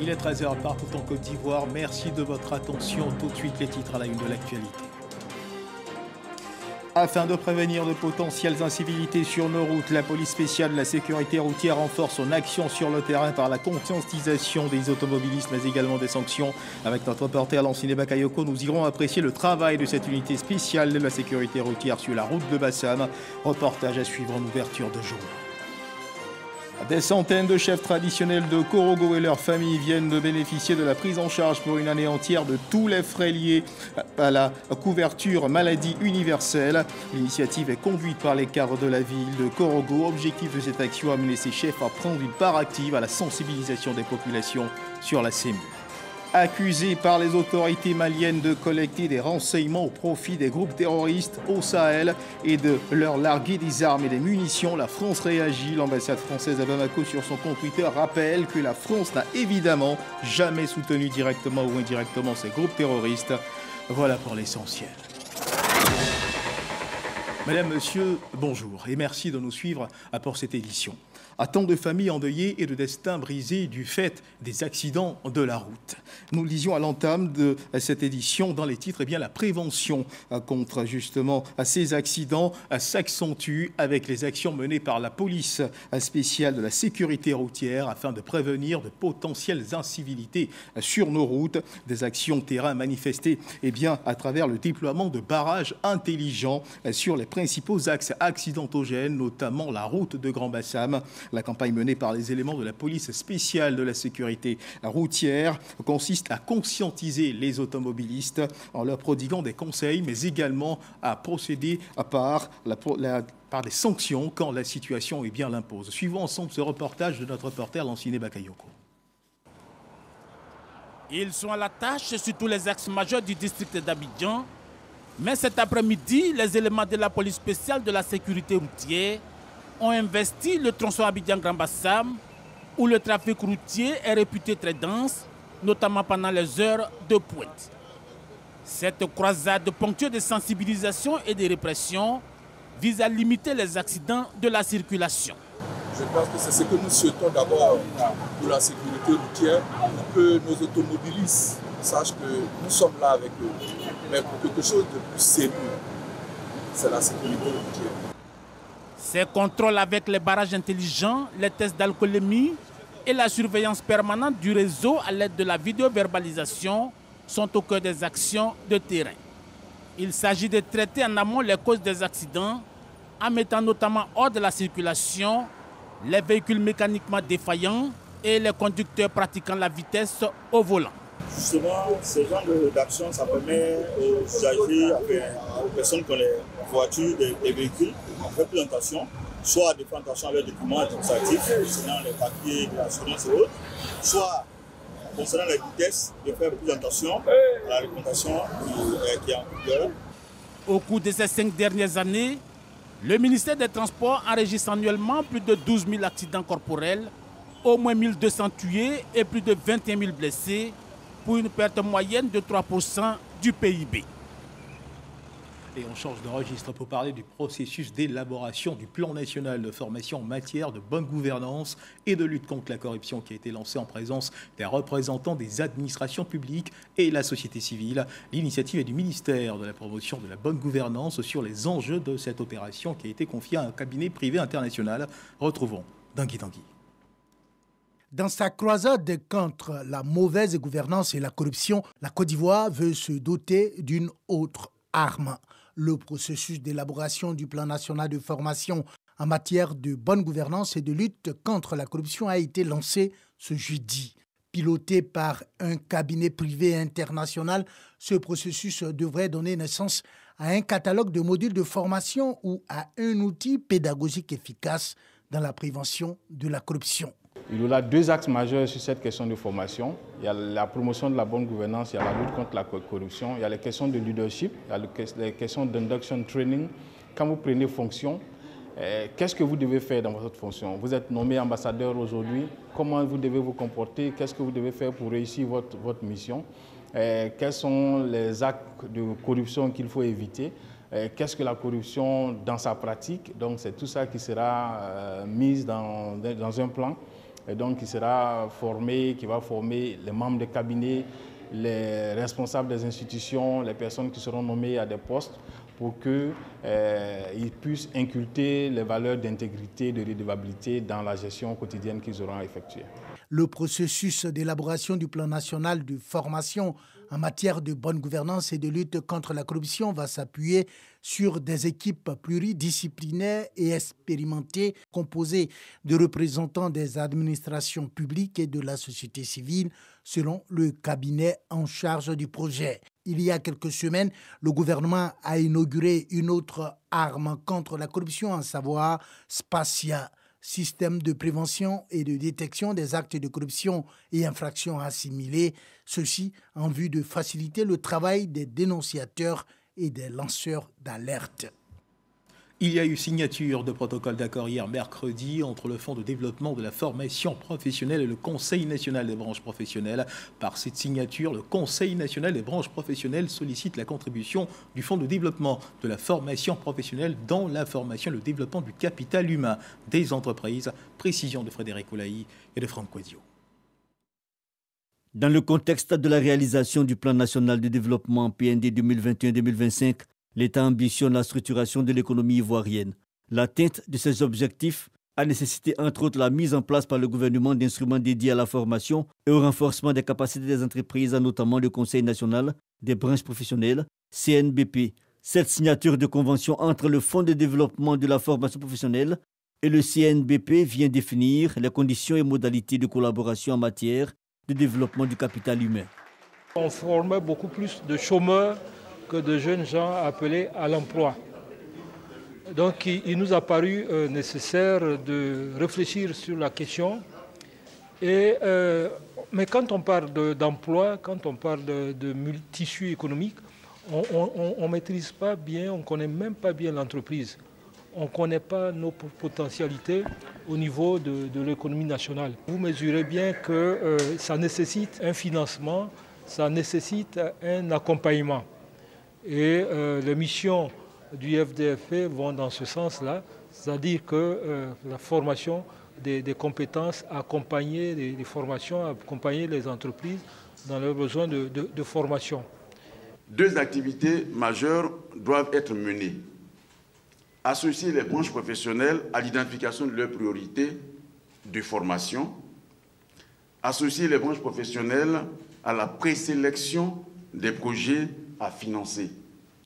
Il est 13h partout en Côte d'Ivoire. Merci de votre attention. Tout de suite, les titres à la une de l'actualité. Afin de prévenir de potentielles incivilités sur nos routes, la police spéciale de la sécurité routière renforce son action sur le terrain par la conscientisation des automobilistes, mais également des sanctions. Avec notre reporter Lanciné Bakayoko, nous irons apprécier le travail de cette unité spéciale de la sécurité routière sur la route de Bassam. Reportage à suivre en ouverture de journée. Des centaines de chefs traditionnels de Korogo et leurs familles viennent de bénéficier de la prise en charge pour une année entière de tous les frais liés à la couverture maladie universelle. L'initiative est conduite par les cadres de la ville de Korogo. Objectif de cette action, amener ces chefs à prendre une part active à la sensibilisation des populations sur la CMU. Accusés par les autorités maliennes de collecter des renseignements au profit des groupes terroristes au Sahel et de leur larguer des armes et des munitions, la France réagit. L'ambassade française à Bamako sur son compte Twitter rappelle que la France n'a évidemment jamais soutenu directement ou indirectement ces groupes terroristes. Voilà pour l'essentiel. Mesdames, Messieurs, bonjour et merci de nous suivre pour cette édition. À tant de familles endeuillées et de destins brisés du fait des accidents de la route. Nous le disions à l'entame de cette édition dans les titres, la prévention contre justement ces accidents s'accentue avec les actions menées par la police spéciale de la sécurité routière afin de prévenir de potentielles incivilités sur nos routes. Des actions terrain manifestées à travers le déploiement de barrages intelligents sur les principaux axes accidentogènes, notamment la route de Grand Bassam. La campagne menée par les éléments de la police spéciale de la sécurité routière consiste à conscientiser les automobilistes en leur prodiguant des conseils, mais également à procéder par des sanctions quand la situation l'impose. Suivons ensemble ce reportage de notre reporter Lanciné Bakayoko. Ils sont à la tâche sur tous les axes majeurs du district d'Abidjan, mais cet après-midi, les éléments de la police spéciale de la sécurité routière ont investi le tronçon Abidjan-Grand Bassam, où le trafic routier est réputé très dense, notamment pendant les heures de pointe. Cette croisade ponctuée de sensibilisation et de répression vise à limiter les accidents de la circulation. Je pense que c'est ce que nous souhaitons d'abord pour la sécurité routière, pour que nos automobilistes sachent que nous sommes là avec eux. Mais pour quelque chose de plus sérieux, c'est la sécurité routière. Ces contrôles avec les barrages intelligents, les tests d'alcoolémie et la surveillance permanente du réseau à l'aide de la vidéoverbalisation sont au cœur des actions de terrain. Il s'agit de traiter en amont les causes des accidents en mettant notamment hors de la circulation les véhicules mécaniquement défaillants et les conducteurs pratiquant la vitesse au volant. Justement, ce genre d'action, ça permet aux usagers, aux personnes qui ont les voitures, des véhicules, à faire plus attention, soit de faire attention à leurs documents administratifs, concernant les papiers, l'assurance et autres, soit concernant la vitesse, de faire plus attention à la réglementation qui est en vigueur. Au cours de ces 5 dernières années, le ministère des Transports enregistre annuellement plus de 12 000 accidents corporels, au moins 1 200 tués et plus de 21 000 blessés, pour une perte moyenne de 3% du PIB. Et on change de registre pour parler du processus d'élaboration du plan national de formation en matière de bonne gouvernance et de lutte contre la corruption qui a été lancé en présence des représentants des administrations publiques et la société civile. L'initiative est du ministère de la promotion de la bonne gouvernance sur les enjeux de cette opération qui a été confiée à un cabinet privé international. Retrouvons Dangui Dangui. Dans sa croisade contre la mauvaise gouvernance et la corruption, la Côte d'Ivoire veut se doter d'une autre arme. Le processus d'élaboration du plan national de formation en matière de bonne gouvernance et de lutte contre la corruption a été lancé ce jeudi. Piloté par un cabinet privé international, ce processus devrait donner naissance à un catalogue de modules de formation ou à un outil pédagogique efficace dans la prévention de la corruption. Il y a 2 axes majeurs sur cette question de formation. Il y a la promotion de la bonne gouvernance, il y a la lutte contre la corruption, il y a les questions de leadership, il y a les questions d'induction training. Quand vous prenez fonction, qu'est-ce que vous devez faire dans votre fonction? Vous êtes nommé ambassadeur aujourd'hui, comment vous devez vous comporter? Qu'est-ce que vous devez faire pour réussir votre mission? Quels sont les actes de corruption qu'il faut éviter? Qu'est-ce que la corruption dans sa pratique? Donc c'est tout ça qui sera mis dans un plan et donc qui sera formé, qui va former les membres des cabinets, les responsables des institutions, les personnes qui seront nommées à des postes pour qu'ils puissent inculter les valeurs d'intégrité, de redevabilité dans la gestion quotidienne qu'ils auront à effectuer. Le processus d'élaboration du plan national de formation en matière de bonne gouvernance et de lutte contre la corruption va s'appuyer sur des équipes pluridisciplinaires et expérimentées composées de représentants des administrations publiques et de la société civile, selon le cabinet en charge du projet. Il y a quelques semaines, le gouvernement a inauguré une autre arme contre la corruption, à savoir Spatia, système de prévention et de détection des actes de corruption et infractions assimilées, ceci en vue de faciliter le travail des dénonciateurs et des lanceurs d'alerte. Il y a eu signature de protocole d'accord hier mercredi entre le Fonds de développement de la formation professionnelle et le Conseil national des branches professionnelles. Par cette signature, le Conseil national des branches professionnelles sollicite la contribution du Fonds de développement de la formation professionnelle dans la formation et le développement du capital humain des entreprises. Précision de Frédéric Oulaï et de Franck Quadio. Dans le contexte de la réalisation du Plan national de développement PND 2021-2025, l'État ambitionne la structuration de l'économie ivoirienne. L'atteinte de ces objectifs a nécessité entre autres la mise en place par le gouvernement d'instruments dédiés à la formation et au renforcement des capacités des entreprises, notamment le Conseil national des branches professionnelles, CNBP. Cette signature de convention entre le Fonds de développement de la formation professionnelle et le CNBP vient définir les conditions et modalités de collaboration en matière de développement du capital humain. On formait beaucoup plus de chômeurs que de jeunes gens appelés à l'emploi. Donc il nous a paru nécessaire de réfléchir sur la question. Mais quand on parle d'emploi, quand on parle de tissu économique, on ne maîtrise pas bien, on ne connaît même pas bien l'entreprise. On ne connaît pas nos potentialités au niveau de l'économie nationale. Vous mesurez bien que ça nécessite un financement, ça nécessite un accompagnement. Et les missions du FDFP vont dans ce sens-là, c'est-à-dire que la formation des compétences, accompagner les formations, accompagner les entreprises dans leurs besoins de formation. Deux activités majeures doivent être menées. Associer les branches professionnelles à l'identification de leurs priorités de formation, associer les branches professionnelles à la présélection des projets à financer.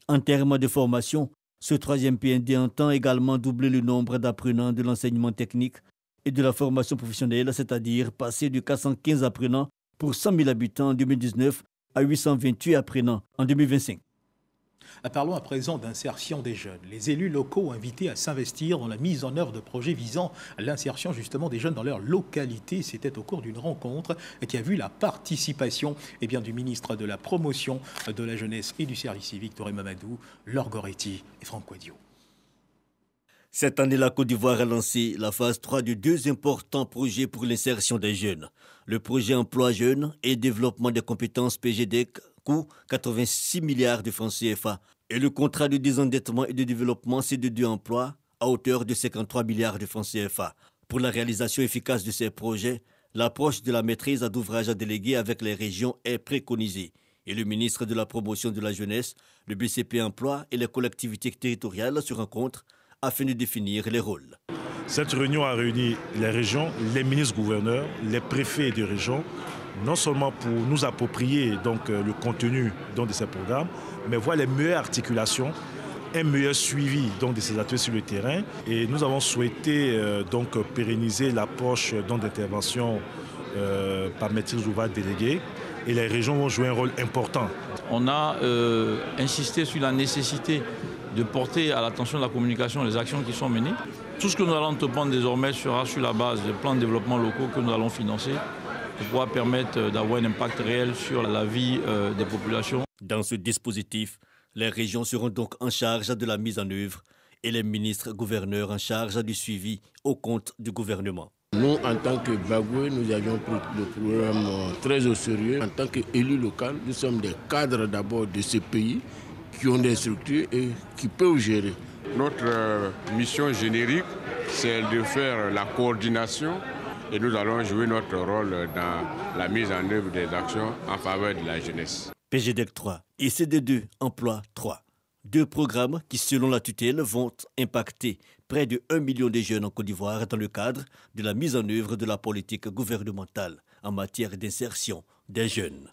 En termes de formation, ce troisième PND entend également doubler le nombre d'apprenants de l'enseignement technique et de la formation professionnelle, c'est-à-dire passer de 415 apprenants pour 100 000 habitants en 2019 à 828 apprenants en 2025. Parlons à présent d'insertion des jeunes. Les élus locaux invités à s'investir dans la mise en œuvre de projets visant à l'insertion justement des jeunes dans leur localité. C'était au cours d'une rencontre qui a vu la participation du ministre de la Promotion de la Jeunesse et du Service civique, Touré Mamadou, Laure Goretti et Franck Quadio. Cette année, la Côte d'Ivoire a lancé la phase 3 de deux importants projets pour l'insertion des jeunes. Le projet Emploi Jeunes et Développement des compétences PGDEC, coût 86 milliards de francs CFA. Et le contrat de désendettement et de développement C2 Emploi à hauteur de 53 milliards de francs CFA. Pour la réalisation efficace de ces projets, l'approche de la maîtrise d'ouvrage à déléguer avec les régions est préconisée. Et le ministre de la Promotion de la Jeunesse, le BCP Emploi et les collectivités territoriales se rencontrent afin de définir les rôles. Cette réunion a réuni les régions, les ministres-gouverneurs, les préfets de région, non seulement pour nous approprier le contenu de ces programmes, mais voir les meilleures articulations, un meilleur suivi de ces ateliers sur le terrain. Et nous avons souhaité pérenniser l'approche d'intervention par maîtrise d'ouvrage déléguée. Et les régions vont jouer un rôle important. On a insisté sur la nécessité de porter à l'attention de la communication les actions qui sont menées. Tout ce que nous allons entreprendre désormais sera sur la base des plans de développement locaux que nous allons financer pour pouvoir permettre d'avoir un impact réel sur la vie des populations. Dans ce dispositif, les régions seront donc en charge de la mise en œuvre et les ministres-gouverneurs en charge du suivi au compte du gouvernement. Nous, en tant que Bagoué, nous avions pris le programme très au sérieux. En tant qu'élus locaux, nous sommes des cadres d'abord de ce pays qui ont des structures et qui peuvent gérer. Notre mission générique, c'est de faire la coordination et nous allons jouer notre rôle dans la mise en œuvre des actions en faveur de la jeunesse. PGDEC 3 et CD2 Emploi 3. 2 programmes qui, selon la tutelle, vont impacter près de 1 million de jeunes en Côte d'Ivoire dans le cadre de la mise en œuvre de la politique gouvernementale en matière d'insertion des jeunes.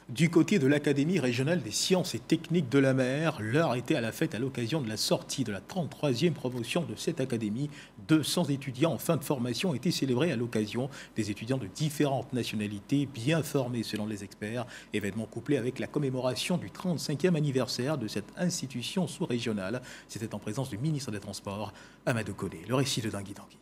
Du côté de l'Académie régionale des sciences et techniques de la mer, l'heure était à la fête à l'occasion de la sortie de la 33e promotion de cette académie. 200 étudiants en fin de formation ont été célébrés à l'occasion, des étudiants de différentes nationalités, bien formés selon les experts. Événement couplé avec la commémoration du 35e anniversaire de cette institution sous-régionale. C'était en présence du ministre des Transports, Amadou Koné. Le récit de Dangui Dangui.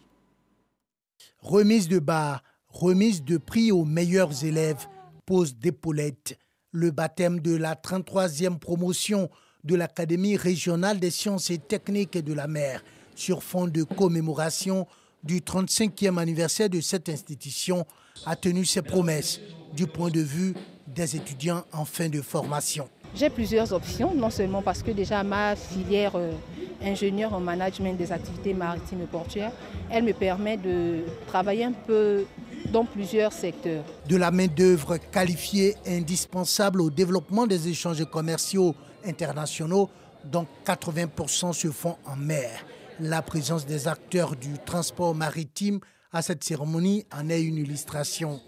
Remise de bas, remise de prix aux meilleurs élèves, pose d'épaulettes. Le baptême de la 33e promotion de l'Académie régionale des sciences et techniques de la mer sur fond de commémoration du 35e anniversaire de cette institution a tenu ses promesses du point de vue des étudiants en fin de formation. J'ai plusieurs options, non seulement parce que déjà ma filière ingénieur en management des activités maritimes et portuaires, elle me permet de travailler un peu dans plusieurs secteurs. De la main-d'œuvre qualifiée indispensable au développement des échanges commerciaux internationaux, dont 80% se font en mer. La présence des acteurs du transport maritime à cette cérémonie en est une illustration.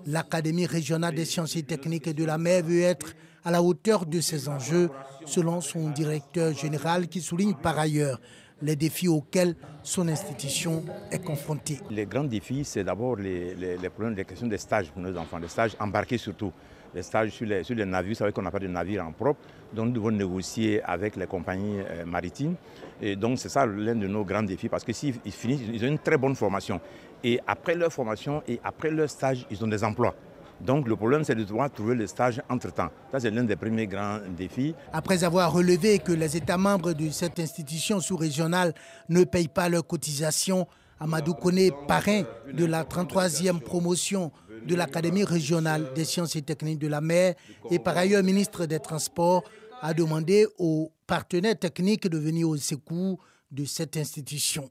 L'Académie régionale des sciences et techniques de la mer veut être à la hauteur de ces enjeux, selon son directeur général qui souligne par ailleurs les défis auxquels son institution est confrontée. Les grands défis, c'est d'abord les problèmes, les questions des stages pour nos enfants, des stages embarqués surtout. Les stages sur les navires, vous savez qu'on n'a pas de navires en propre, donc nous devons négocier avec les compagnies maritimes. Et donc c'est ça l'un de nos grands défis, parce que s'ils finissent, ils ont une très bonne formation. Et après leur formation et après leur stage, ils ont des emplois. Donc le problème, c'est de devoir trouver le stage entre-temps. Ça, c'est l'un des premiers grands défis. Après avoir relevé que les États membres de cette institution sous-régionale ne payent pas leurs cotisations, Amadou Koné, parrain de la 33e promotion de l'Académie régionale des sciences et techniques de la mer et par ailleurs ministre des Transports, a demandé aux partenaires techniques de venir au secours de cette institution.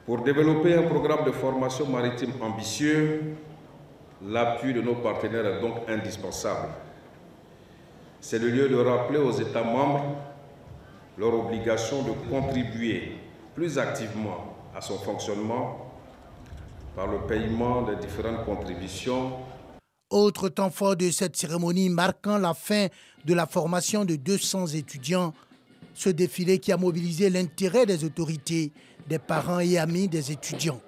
Pour développer un programme de formation maritime ambitieux, l'appui de nos partenaires est donc indispensable. C'est le lieu de rappeler aux États membres leur obligation de contribuer plus activement à son fonctionnement par le paiement des différentes contributions. Autre temps fort de cette cérémonie marquant la fin de la formation de 200 étudiants, ce défilé qui a mobilisé l'intérêt des autorités, des parents et amis des étudiants.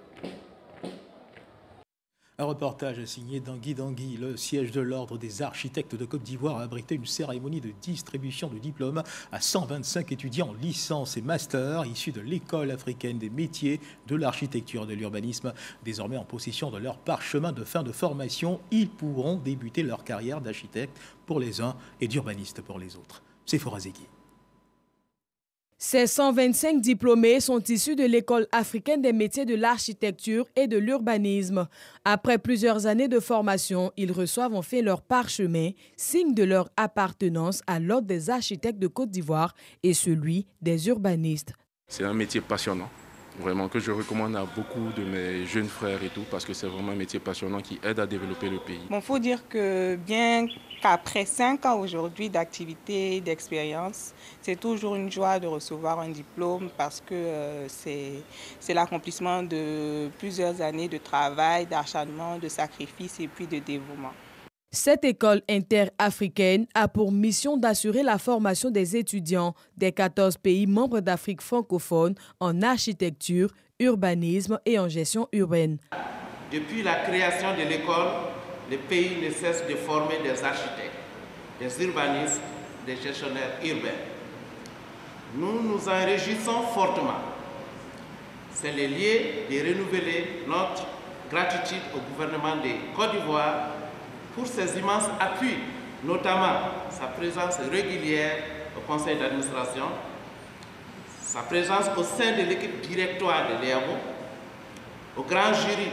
Un reportage signé Dangui Dangui. Le siège de l'Ordre des architectes de Côte d'Ivoire a abrité une cérémonie de distribution de diplômes à 125 étudiants en licence et master issus de l'École africaine des métiers de l'architecture et de l'urbanisme. Désormais en possession de leur parchemin de fin de formation, ils pourront débuter leur carrière d'architecte pour les uns et d'urbaniste pour les autres. C'est Forazegui. Ces 125 diplômés sont issus de l'École africaine des métiers de l'architecture et de l'urbanisme. Après plusieurs années de formation, ils reçoivent en fait leur parchemin, signe de leur appartenance à l'Ordre des architectes de Côte d'Ivoire et celui des urbanistes. C'est un métier passionnant, vraiment, que je recommande à beaucoup de mes jeunes frères et tout, parce que c'est vraiment un métier passionnant qui aide à développer le pays. Bon, faut dire que bien qu'après 5 ans aujourd'hui d'activité, d'expérience, c'est toujours une joie de recevoir un diplôme parce que c'est l'accomplissement de plusieurs années de travail, d'acharnement, de sacrifice et puis de dévouement. Cette école interafricaine a pour mission d'assurer la formation des étudiants des 14 pays membres d'Afrique francophone en architecture, urbanisme et en gestion urbaine. Depuis la création de l'école, le pays ne cesse de former des architectes, des urbanistes, des gestionnaires urbains. Nous nous en réjouissons fortement. C'est le lieu de renouveler notre gratitude au gouvernement de Côte d'Ivoire pour ses immenses appuis, notamment sa présence régulière au conseil d'administration, sa présence au sein de l'équipe directoire de l'EAMO, au grand jury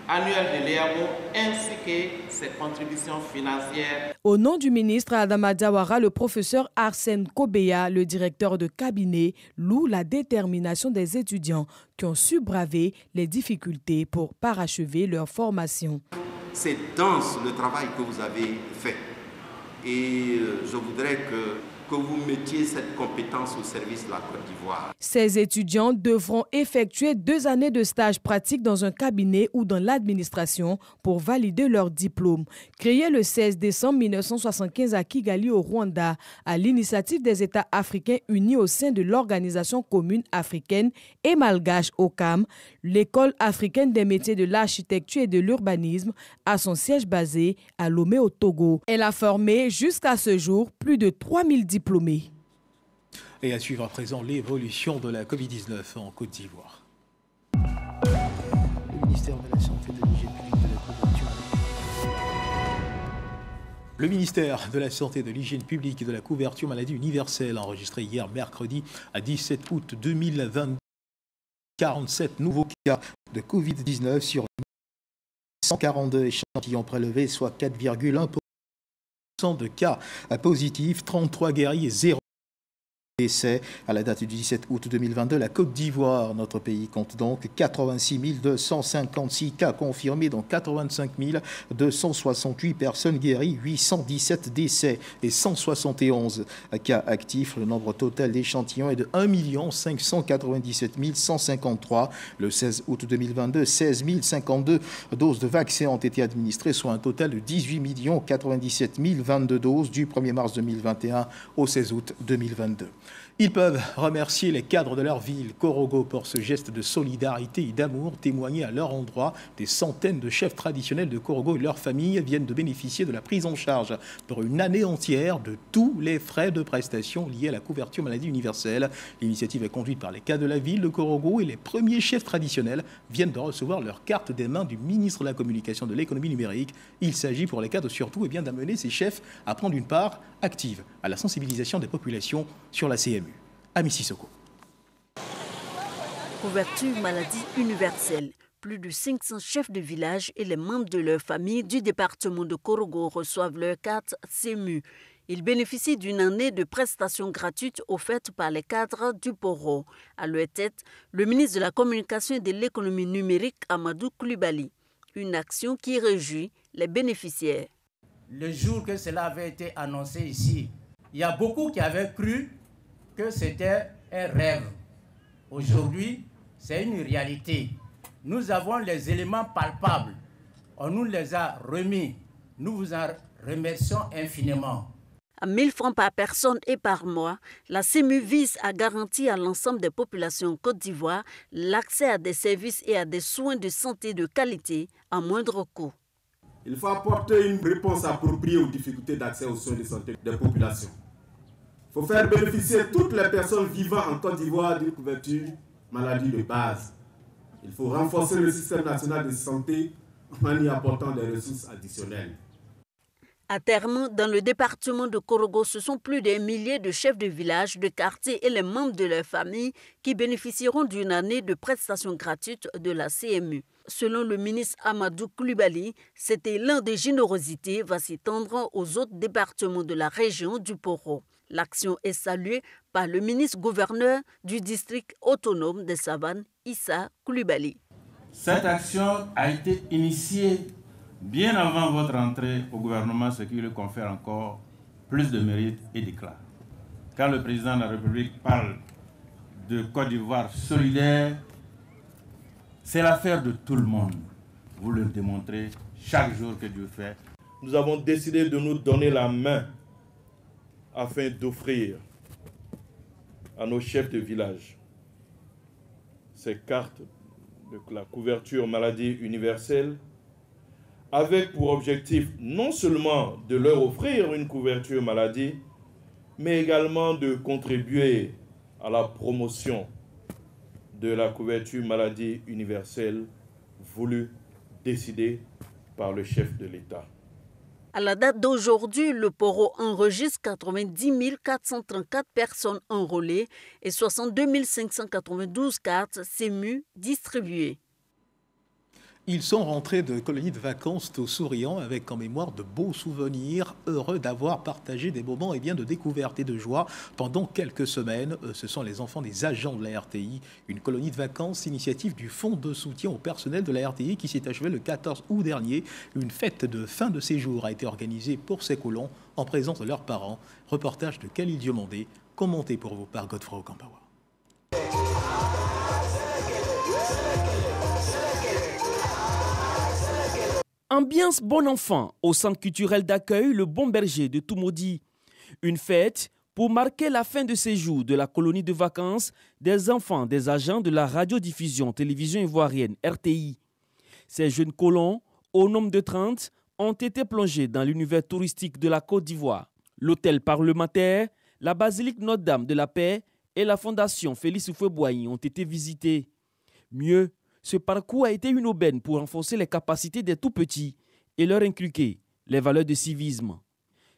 annuel de l'EAMO ainsi que ses contributions financières. Au nom du ministre Adama Diawara, le professeur Arsène Kobeya, le directeur de cabinet, loue la détermination des étudiants qui ont su braver les difficultés pour parachever leur formation. C'est dense le travail que vous avez fait et je voudrais que vous mettiez cette compétence au service de la Côte d'Ivoire. Ces étudiants devront effectuer 2 années de stage pratique dans un cabinet ou dans l'administration pour valider leur diplôme. Créé le 16 décembre 1975 à Kigali au Rwanda, à l'initiative des États africains unis au sein de l'Organisation commune africaine et malgache OCAM, l'École africaine des métiers de l'architecture et de l'urbanisme a son siège basé à Lomé au Togo. Elle a formé jusqu'à ce jour plus de 3000 diplômés. Et à suivre à présent l'évolution de la Covid-19 en Côte d'Ivoire. Le ministère de la Santé, de l'Hygiène publique, de la couverture. Le ministère de la Santé, de l'Hygiène publique et de la couverture maladie universelle a enregistré hier mercredi à 17 août 2022 47 nouveaux cas de Covid-19 sur 142 échantillons prélevés, soit 4,1% de cas positifs, 33 guéris et 0 décès. À la date du 17 août 2022, la Côte d'Ivoire, notre pays, compte donc 86 256 cas confirmés, dont 85 268 personnes guéries, 817 décès et 171 cas actifs. Le nombre total d'échantillons est de 1 597 153. Le 16 août 2022, 16 052 doses de vaccins ont été administrées, soit un total de 18 097 022 doses du 1er mars 2021 au 16 août 2022. Ils peuvent remercier les cadres de leur ville, Korogo, pour ce geste de solidarité et d'amour témoigné à leur endroit. Des centaines de chefs traditionnels de Korogo et leurs familles viennent de bénéficier de la prise en charge pour une année entière de tous les frais de prestation liés à la couverture maladie universelle. L'initiative est conduite par les cadres de la ville de Korogo et les premiers chefs traditionnels viennent de recevoir leur carte des mains du ministre de la Communication et de l'Économie numérique. Il s'agit pour les cadres surtout d'amener ces chefs à prendre une part active à la sensibilisation des populations sur la CMU. Ami Sissoko. Couverture maladie universelle. Plus de 500 chefs de village et les membres de leur famille du département de Korogo reçoivent leur carte CMU. Ils bénéficient d'une année de prestations gratuites offertes par les cadres du Poro. À leur tête, le ministre de la Communication et de l'Économie numérique, Amadou Coulibaly. Une action qui réjouit les bénéficiaires. Le jour que cela avait été annoncé ici, il y a beaucoup qui avaient cru que c'était un rêve. Aujourd'hui, c'est une réalité. Nous avons les éléments palpables. On nous les a remis. Nous vous en remercions infiniment. À 1 000 francs par personne et par mois, la CMU vise à garantir à l'ensemble des populations en Côte d'Ivoire l'accès à des services et à des soins de santé de qualité à moindre coût. Il faut apporter une réponse appropriée aux difficultés d'accès aux soins de santé des populations. Il faut faire bénéficier toutes les personnes vivant en Côte d'Ivoire d'une couverture maladie de base. Il faut renforcer le système national de santé en y apportant des ressources additionnelles. À terme, dans le département de Korogo, ce sont plus d'un millier de chefs de village, de quartier et les membres de leur famille qui bénéficieront d'une année de prestations gratuites de la CMU. Selon le ministre Amadou Coulibaly, cet élan de générosité va s'étendre aux autres départements de la région du Poro. L'action est saluée par le ministre-gouverneur du district autonome des Savanes, Issa Coulibaly. Cette action a été initiée bien avant votre entrée au gouvernement, ce qui lui confère encore plus de mérite et d'éclat. Quand le président de la République parle de Côte d'Ivoire solidaire, c'est l'affaire de tout le monde. Vous le démontrez chaque jour que Dieu fait. Nous avons décidé de nous donner la main afin d'offrir à nos chefs de village ces cartes de la couverture maladie universelle avec pour objectif non seulement de leur offrir une couverture maladie, mais également de contribuer à la promotion de la couverture maladie universelle voulue, décidée par le chef de l'État. À la date d'aujourd'hui, le Poro enregistre 90 434 personnes enrôlées et 62 592 cartes CMU distribuées. Ils sont rentrés de colonie de vacances tout souriants avec en mémoire de beaux souvenirs, heureux d'avoir partagé des moments de découverte et de joie pendant quelques semaines. Ce sont les enfants des agents de la RTI. Une colonie de vacances, initiative du Fonds de soutien au personnel de la RTI qui s'est achevée le 14 août dernier. Une fête de fin de séjour a été organisée pour ces colons en présence de leurs parents. Reportage de Khalil Diomandé, commenté pour vous par Godefroy Okampawa. Ambiance bon enfant au centre culturel d'accueil Le Bon Berger de Toumoudi. Une fête pour marquer la fin de séjour de la colonie de vacances des enfants des agents de la radiodiffusion télévision ivoirienne RTI. Ces jeunes colons, au nombre de 30, ont été plongés dans l'univers touristique de la Côte d'Ivoire. L'hôtel parlementaire, la basilique Notre-Dame de la Paix et la fondation Félix Houphouët-Boigny ont été visités. Mieux, ce parcours a été une aubaine pour renforcer les capacités des tout-petits et leur inculquer les valeurs de civisme.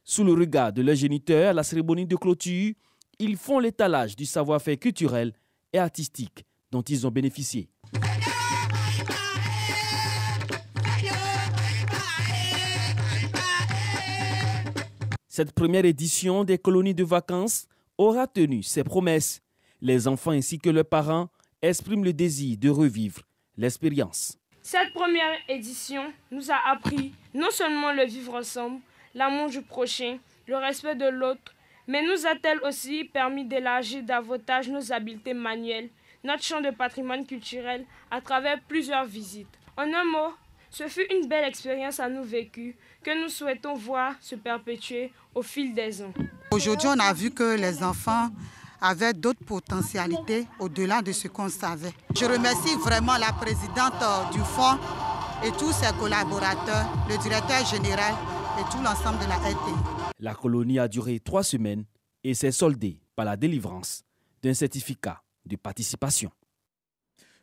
Sous le regard de leurs géniteurs à la cérémonie de clôture, ils font l'étalage du savoir-faire culturel et artistique dont ils ont bénéficié. Cette première édition des colonies de vacances aura tenu ses promesses. Les enfants ainsi que leurs parents expriment le désir de revivre l'expérience. Cette première édition nous a appris non seulement le vivre ensemble, l'amour du prochain, le respect de l'autre, mais nous a-t-elle aussi permis d'élargir davantage nos habiletés manuelles, notre champ de patrimoine culturel à travers plusieurs visites. En un mot, ce fut une belle expérience à nous vécue que nous souhaitons voir se perpétuer au fil des ans. Aujourd'hui, on a vu que les enfants avaient d'autres potentialités au-delà de ce qu'on savait. Je remercie vraiment la présidente du fonds et tous ses collaborateurs, le directeur général et tout l'ensemble de la RTI. La colonie a duré 3 semaines et s'est soldée par la délivrance d'un certificat de participation.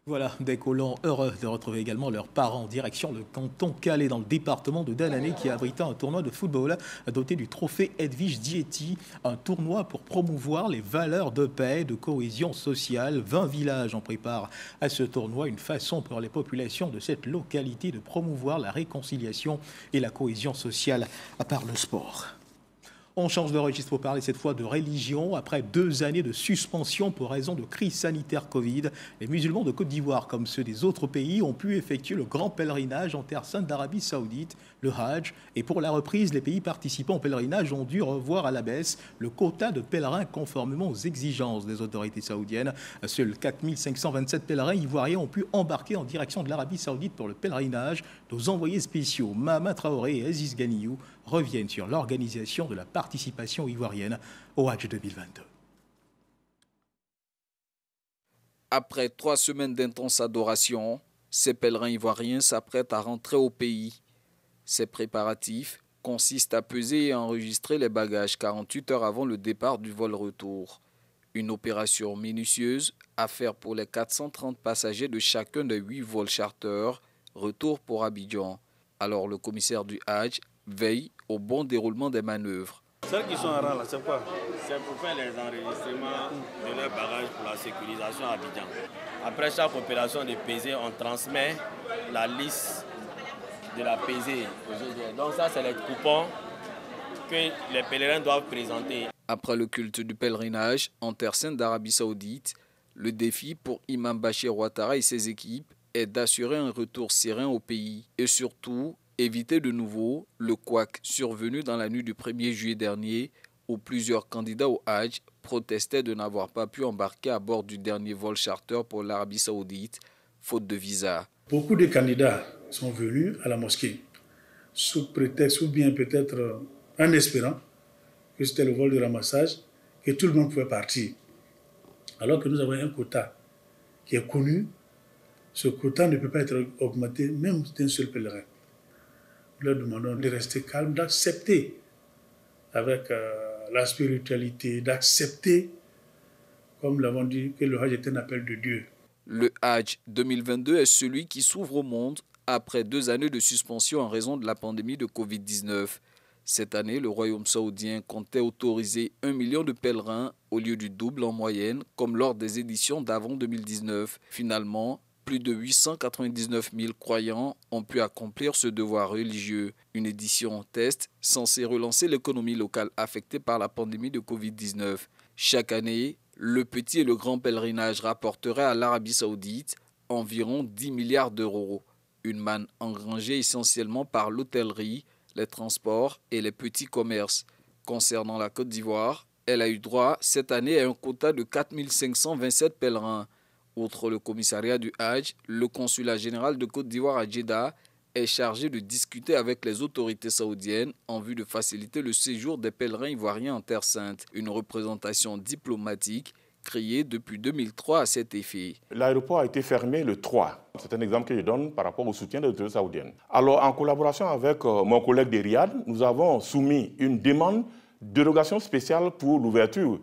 Voilà, des colons heureux de retrouver également leurs parents en direction le canton Calais dans le département de Danané qui a abrité un tournoi de football doté du trophée Edwige Diety, un tournoi pour promouvoir les valeurs de paix et de cohésion sociale. 20 villages en préparent à ce tournoi, une façon pour les populations de cette localité de promouvoir la réconciliation et la cohésion sociale à part le sport. On change de registre pour parler cette fois de religion. Après 2 années de suspension pour raison de crise sanitaire Covid, les musulmans de Côte d'Ivoire, comme ceux des autres pays, ont pu effectuer le grand pèlerinage en terre sainte d'Arabie Saoudite, le Hajj. Et pour la reprise, les pays participants au pèlerinage ont dû revoir à la baisse le quota de pèlerins conformément aux exigences des autorités saoudiennes. Seuls 4527 pèlerins ivoiriens ont pu embarquer en direction de l'Arabie Saoudite pour le pèlerinage. Nos envoyés spéciaux, Mahama Traoré et Aziz Ganiou, reviennent sur l'organisation de la participation ivoirienne au Hajj 2022. Après 3 semaines d'intense adoration, ces pèlerins ivoiriens s'apprêtent à rentrer au pays. Ces préparatifs consistent à peser et à enregistrer les bagages 48 heures avant le départ du vol retour. Une opération minutieuse à faire pour les 430 passagers de chacun des 8 vols charter, retour pour Abidjan. Alors le commissaire du Hajj veille au bon déroulement des manœuvres. Celles qui sont en rang là, c'est quoi? C'est pour faire les enregistrements de leurs bagages pour la sécurisation à Abidjan. Après chaque opération de pesée, on transmet la liste de la pesée. Donc ça, c'est les coupons que les pèlerins doivent présenter. Après le culte du pèlerinage en terre sainte d'Arabie Saoudite, le défi pour Imam Bachir Ouattara et ses équipes est d'assurer un retour serein au pays et surtout éviter de nouveau le couac survenu dans la nuit du 1er juillet dernier où plusieurs candidats au Hajj protestaient de n'avoir pas pu embarquer à bord du dernier vol charter pour l'Arabie Saoudite, faute de visa. Beaucoup de candidats sont venus à la mosquée sous prétexte ou bien peut-être en espérant que c'était le vol de ramassage, que tout le monde pouvait partir. Alors que nous avons un quota qui est connu, ce quota ne peut pas être augmenté même d'un seul pèlerin. Nous leur demandons de rester calmes, d'accepter avec la spiritualité, d'accepter, comme l'avons dit, que le Hajj est un appel de Dieu. Le Hajj 2022 est celui qui s'ouvre au monde après 2 années de suspension en raison de la pandémie de Covid-19. Cette année, le royaume saoudien comptait autoriser 1 million de pèlerins au lieu du double en moyenne, comme lors des éditions d'avant 2019. Finalement, Plus de 899 000 croyants ont pu accomplir ce devoir religieux. Une édition test censée relancer l'économie locale affectée par la pandémie de Covid-19. Chaque année, le petit et le grand pèlerinage rapporteraient à l'Arabie Saoudite environ 10 milliards d'euros. Une manne engrangée essentiellement par l'hôtellerie, les transports et les petits commerces. Concernant la Côte d'Ivoire, elle a eu droit cette année à un quota de 4 527 pèlerins. Outre le commissariat du Hajj, le consulat général de Côte d'Ivoire à Djeddah est chargé de discuter avec les autorités saoudiennes en vue de faciliter le séjour des pèlerins ivoiriens en Terre Sainte. Une représentation diplomatique créée depuis 2003 à cet effet. L'aéroport a été fermé le 3. C'est un exemple que je donne par rapport au soutien des autorités saoudiennes. Alors, en collaboration avec mon collègue de Riyad, nous avons soumis une demande de dérogation spéciale pour l'ouverture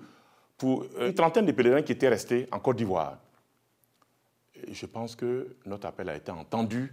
pour une trentaine de pèlerins qui étaient restés en Côte d'Ivoire. Je pense que notre appel a été entendu.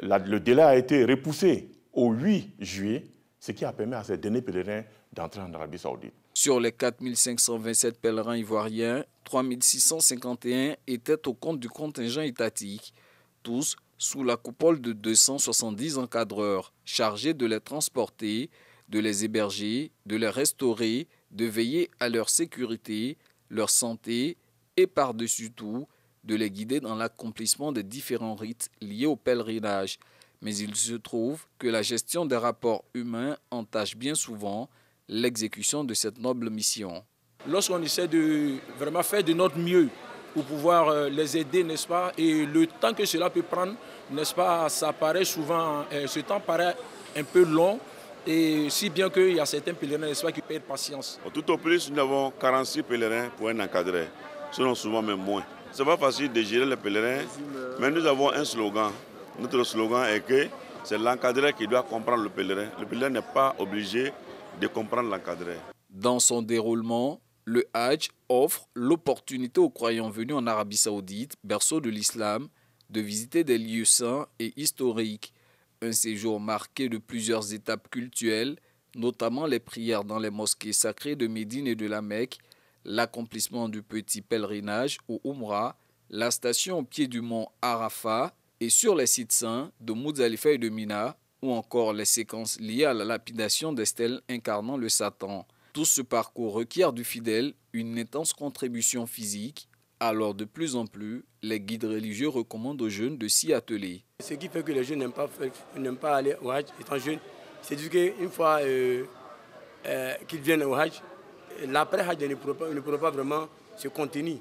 Le délai a été repoussé au 8 juillet, ce qui a permis à ces derniers pèlerins d'entrer en Arabie Saoudite. Sur les 4 527 pèlerins ivoiriens, 3 651 étaient au compte du contingent étatique, tous sous la coupole de 270 encadreurs chargés de les transporter, de les héberger, de les restaurer, de veiller à leur sécurité, leur santé et par-dessus tout, de les guider dans l'accomplissement des différents rites liés au pèlerinage. Mais il se trouve que la gestion des rapports humains entache bien souvent l'exécution de cette noble mission. Lorsqu'on essaie de vraiment faire de notre mieux pour pouvoir les aider, n'est-ce pas, et le temps que cela peut prendre, n'est-ce pas, ça paraît souvent, ce temps paraît un peu long, et si bien qu'il y a certains pèlerins, n'est-ce pas, qui perdent patience. Tout au plus, nous avons 46 pèlerins pour un encadré, sinon souvent même moins. Ce n'est pas facile de gérer les pèlerins, mais nous avons un slogan. Notre slogan est que c'est l'encadré qui doit comprendre le pèlerin. Le pèlerin n'est pas obligé de comprendre l'encadré. Dans son déroulement, le Hajj offre l'opportunité aux croyants venus en Arabie Saoudite, berceau de l'islam, de visiter des lieux saints et historiques. Un séjour marqué de plusieurs étapes cultuelles, notamment les prières dans les mosquées sacrées de Médine et de la Mecque, l'accomplissement du petit pèlerinage au Umrah, la station au pied du mont Arafat et sur les sites saints de Muzdalifa et de Mina, ou encore les séquences liées à la lapidation des stèles incarnant le Satan. Tout ce parcours requiert du fidèle une intense contribution physique, alors de plus en plus, les guides religieux recommandent aux jeunes de s'y atteler. Ce qui fait que les jeunes n'aiment pas aller au Hajj étant jeunes, c'est du qu'une fois qu'ils viennent au Hajj, l'après-Hajj ne pourra pas vraiment se contenir.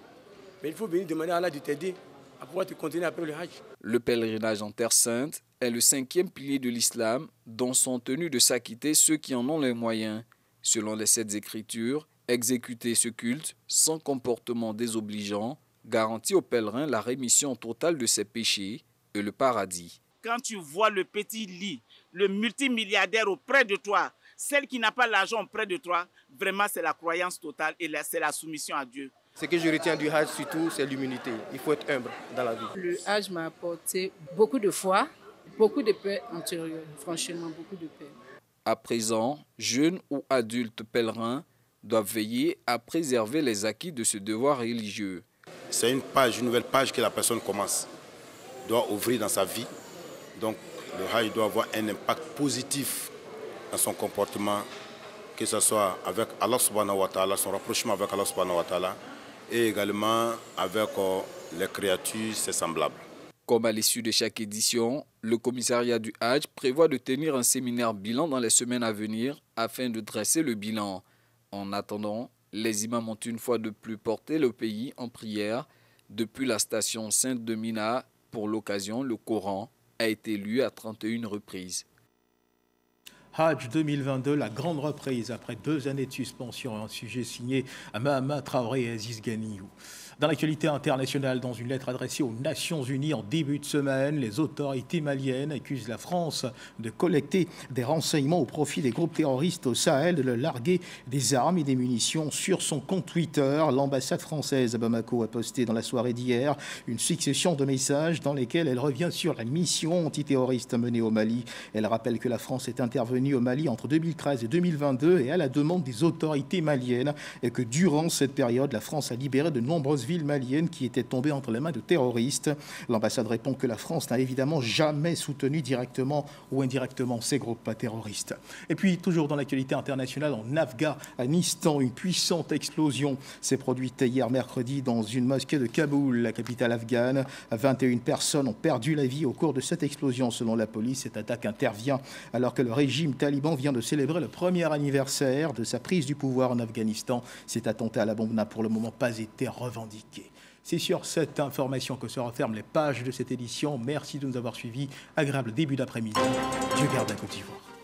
Mais il faut venir demander à Allah de t'aider à pouvoir te contenir après le Hajj. Le pèlerinage en Terre Sainte est le 5e pilier de l'islam dont sont tenus de s'acquitter ceux qui en ont les moyens. Selon les 7 Écritures, exécuter ce culte sans comportement désobligeant garantit aux pèlerins la rémission totale de ses péchés et le paradis. Quand tu vois le petit lit, le multimilliardaire auprès de toi, celle qui n'a pas l'argent auprès de toi, vraiment c'est la croyance totale et c'est la soumission à Dieu. Ce que je retiens du Hajj surtout, c'est l'humilité. Il faut être humble dans la vie. Le Hajj m'a apporté beaucoup de foi, beaucoup de paix intérieure, franchement beaucoup de paix. À présent, jeunes ou adultes pèlerins doivent veiller à préserver les acquis de ce devoir religieux. C'est une nouvelle page que la personne commence, doit ouvrir dans sa vie. Donc le Hajj doit avoir un impact positif dans son comportement, que ce soit avec Allah subhanahu wa ta'ala, son rapprochement avec Allah subhanahu wa ta'ala, et également avec les créatures, ses semblables. Comme à l'issue de chaque édition, le commissariat du Hajj prévoit de tenir un séminaire bilan dans les semaines à venir afin de dresser le bilan. En attendant, les imams ont une fois de plus porté le pays en prière. Depuis la station sainte de Mina, pour l'occasion, le Coran a été lu à 31 reprises. Hajj 2022, la grande reprise après 2 années de suspension, un sujet signé à Mahama Traoré et Aziz Ganiou. Dans l'actualité internationale, dans une lettre adressée aux Nations Unies en début de semaine, les autorités maliennes accusent la France de collecter des renseignements au profit des groupes terroristes au Sahel, de leur larguer des armes et des munitions. Sur son compte Twitter, l'ambassade française à Bamako a posté dans la soirée d'hier une succession de messages dans lesquels elle revient sur la mission antiterroriste menée au Mali. Elle rappelle que la France est intervenue au Mali entre 2013 et 2022 et à la demande des autorités maliennes et que durant cette période, la France a libéré de nombreuses grosse ville malienne qui était tombée entre les mains de terroristes. L'ambassade répond que la France n'a évidemment jamais soutenu directement ou indirectement ces groupes terroristes. Et puis, toujours dans l'actualité internationale, en Afghanistan, une puissante explosion s'est produite hier mercredi dans une mosquée de Kaboul, la capitale afghane. 21 personnes ont perdu la vie au cours de cette explosion, selon la police. Cette attaque intervient alors que le régime taliban vient de célébrer le premier anniversaire de sa prise du pouvoir en Afghanistan. Cet attentat à la bombe n'a pour le moment pas été revendiqué. C'est sur cette information que se referment les pages de cette édition. Merci de nous avoir suivis. Agréable début d'après-midi. Dieu garde la Côte d'Ivoire.